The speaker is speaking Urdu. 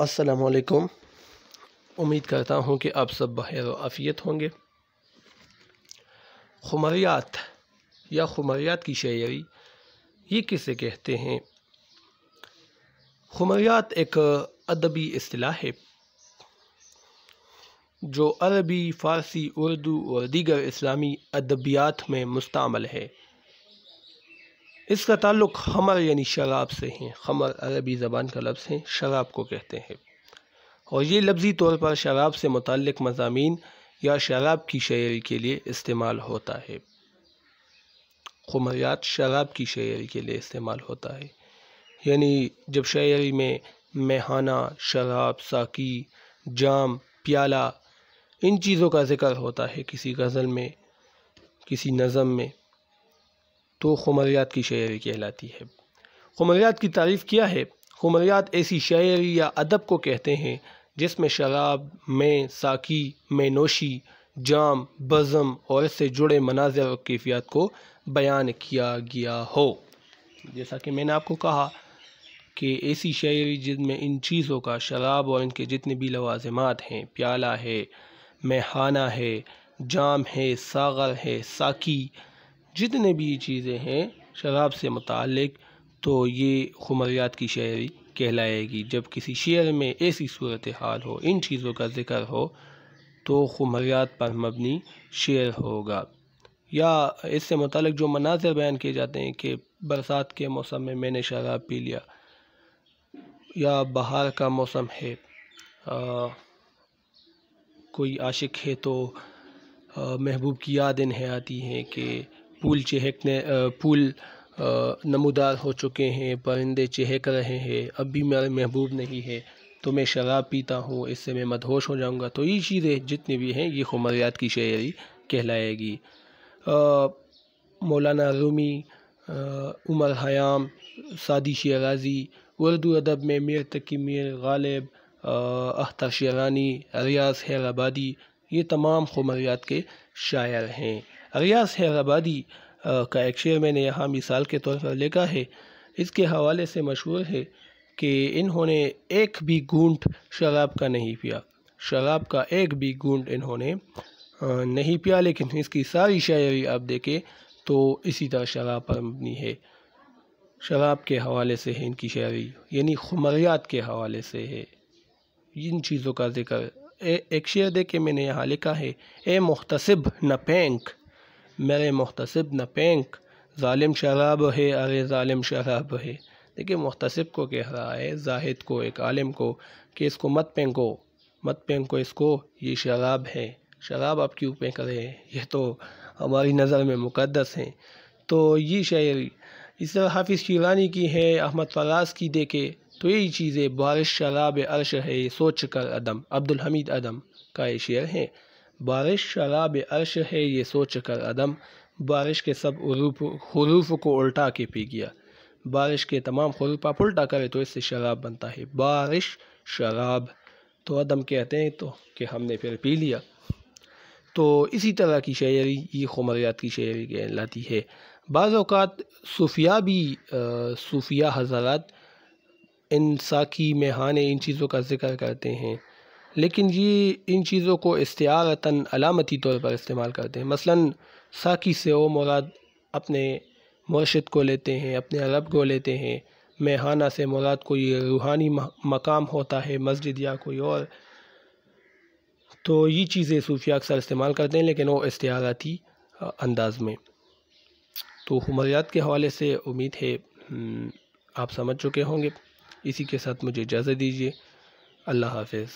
السلام علیکم۔ امید کرتا ہوں کہ آپ سب بخیر و عافیت ہوں گے۔ خمریات یا خمریات کی شاعری یہ کسے کہتے ہیں؟ خمریات ایک ادبی اصطلاح ہے جو عربی، فارسی، اردو اور دیگر اسلامی ادبیات میں مستعمل ہے۔ اس کا تعلق خمر یعنی شراب سے ہے۔ خمر عربی زبان کا لفظ ہے، شراب کو کہتے ہیں، اور یہ لفظی طور پر شراب سے متعلق مضامین یا شراب کی شاعری کے لیے استعمال ہوتا ہے۔ خمریات شراب کی شاعری کے لیے استعمال ہوتا ہے، یعنی جب شاعری میں میخانہ، شراب، ساقی، جام، پیالہ، ان چیزوں کا ذکر ہوتا ہے کسی غزل میں، کسی نظم میں، تو خمریات کی شاعری کہلاتی ہے۔ خمریات کی تعریف کیا ہے؟ خمریات ایسی شاعری یا ادب کو کہتے ہیں جس میں شراب، میں، ساقی، میں نوشی، جام، بزم اور اس سے جڑے مناظر اور کیفیات کو بیان کیا گیا ہو۔ جیسا کہ میں نے آپ کو کہا کہ ایسی شاعری جن میں ان چیزوں کا، شراب اور ان کے جتنے بھی لوازمات ہیں، پیالہ ہے، میخانہ ہے، جام ہے، ساغر ہے، ساقی، جتنے بھی چیزیں ہیں شراب سے متعلق، تو یہ خمریات کی شاعری کہلائے گی۔ جب کسی شعر میں ایسی صورتحال ہو، ان چیزوں کا ذکر ہو، تو خمریات پر مبنی شعر ہوگا۔ یا اس سے متعلق جو مناظر بیان کیے جاتے ہیں کہ برسات کے موسم میں نے شراب پی لیا، یا بہار کا موسم ہے، کوئی عاشق ہے تو محبوب کی یاد انہیں آتی ہے کہ پھول نمودار ہو چکے ہیں، پرندے چہک رہے ہیں، اب بھی میرے محبوب نہیں ہے، تو میں شراب پیتا ہوں، اس سے میں مدہوش ہو جاؤں گا۔ تو یہ چیزیں جتنی بھی ہیں یہ خمریات کی شاعری کہلائے گی۔ مولانا رومی، عمر خیام، سعدی شیرازی، اردو ادب میں میر تقی میر غالب، اختر شیرانی، ریاض حیدرآبادی، یہ تمام خمریات کے شاعر ہیں۔ ریاض حیدرآبادی کا ایک شعر میں نے یہاں مثال کے طور پر لکھا ہے، اس کے حوالے سے مشہور ہے کہ انہوں نے ایک بھی گھونٹ شراب کا نہیں پیا، شراب کا ایک بھی گھونٹ انہوں نے نہیں پیا، لیکن اس کی ساری شاعری آپ دیکھیں تو اسی طرح شراب پر مبنی ہے، شراب کے حوالے سے ہے ان کی شاعری، یعنی خمریات کے حوالے سے ہے ان چیزوں کا ذکر۔ ایک شعر دیکھیں میں نے یہاں لکھا ہے، اے محتسب نہ پینک، میرے محتسب نہ پینک، ظالم شراب ہے، ارے ظالم شراب ہے۔ دیکھیں محتسب کو کہہ رہا ہے، زاہد کو، ایک عالم کو، کہ اس کو مت پینکو اس کو، یہ شراب ہے، شراب آپ کیوں پینک رہے ہیں، یہ تو ہماری نظر میں مقدس ہیں۔ تو یہ شاعری اس طرح حافظ شیرانی کی ہے، احمد فراز کی دیکھے تو یہی چیزیں، بارش شراب عرش ہے یہ سوچ کر عدم، عبدالحمید عدم کا یہ شعر ہے، بارش شراب عرش ہے یہ سوچ کر عدم، بارش کے سب حروف کو الٹا کے پی گیا، بارش کے تمام حروف آپ الٹا کرے تو اس سے شراب بنتا ہے، بارش شراب، تو عدم کہتے ہیں تو کہ ہم نے پھر پی لیا۔ تو اسی طرح کی شاعری یہ خمریات کی شاعری کہلاتی ہے۔ بعض اوقات صوفیہ حضرات ان ساقی، میخانے، ان چیزوں کا ذکر کرتے ہیں، لیکن یہ ان چیزوں کو استعارتاً، علامتی طور پر استعمال کرتے ہیں۔ مثلاً ساقی سے وہ مراد اپنے مرشد کو لیتے ہیں، اپنے رب کو لیتے ہیں، میخانہ سے مراد کوئی روحانی مقام ہوتا ہے، مسجد یا کوئی اور، تو یہ چیزیں صوفیہ اکثر استعمال کرتے ہیں، لیکن وہ استعاراتی انداز میں۔ تو خمریات کے حوالے سے امید ہے آپ سمجھ چکے ہوں گے۔ اسی کے ساتھ مجھے اجازت دیجیے، اللہ حافظ۔